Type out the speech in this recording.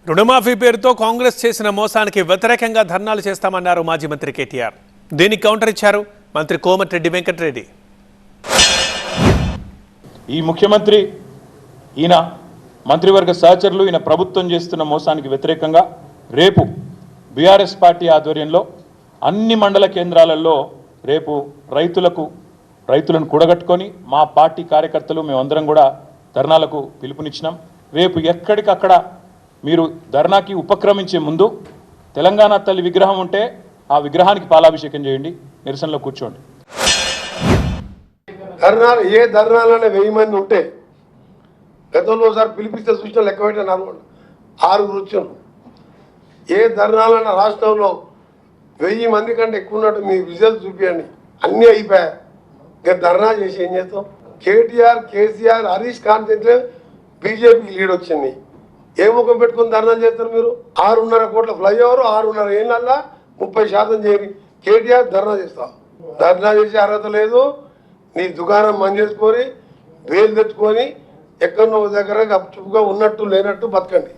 రుణమాఫీ పేరుతో కాంగ్రెస్ చేసిన మోసానికి వ్యతిరేకంగా ధర్నాలు చేస్తామన్నారు మాజీ మంత్రి కేటీఆర్. దీనికి కౌంటర్ ఇచ్చారు మంత్రి కోమటిరెడ్డి వెంకటరెడ్డి. ఈ ముఖ్యమంత్రి ఈయన మంత్రివర్గ సహచరులు ఈయన ప్రభుత్వం చేస్తున్న మోసానికి వ్యతిరేకంగా రేపు బీఆర్ఎస్ పార్టీ ఆధ్వర్యంలో అన్ని మండల కేంద్రాలలో రేపు రైతులను కూడగట్టుకొని మా పార్టీ కార్యకర్తలు మేమందరం కూడా ధర్నాలకు పిలుపునిచ్చినాం. రేపు ఎక్కడికక్కడ మీరు ధర్నాకి ఉపక్రమించే ముందు తెలంగాణ తల్లి విగ్రహం ఉంటే ఆ విగ్రహానికి పాలాభిషేకం చేయండి, నిరసనలో కూర్చోండి. ధర్నాలు ఏ ధర్నాలనే 1000 మంది ఉంటే గతంలో ఒకసారి పిలిపిస్తే చూసిన లెక్క పెట్టిన 6 వచ్చాను. ఏ ధర్నాలన్న రాష్ట్రంలో 1000 మంది కంటే ఎక్కువ ఉన్నట్టు మీ విజువల్ చూపించండి. అన్నీ అయిపోయాయి. ఇంకా ధర్నా చేసి ఏం చేస్తాం? కేటీఆర్, కేసీఆర్, హరీష్ కాన్సెంట్లే బీజేపీకి లీడ్ వచ్చింది. ఏ ముఖం పెట్టుకుని ధర్నా చేస్తారు మీరు? 6.5 కోట్ల ఫ్లైఓవర్ 6.5 ఏళ్ళల్లో 30% చేరి కేటీఆర్ ధర్నా చేస్తాం. ధర్నా చేసే అర్హత లేదు. నీ దుకాణం బంద్ చేసుకొని వేలు తెచ్చుకొని ఎక్కడో దగ్గర గప్చుపుగా ఉన్నట్టు లేనట్టు బతకండి.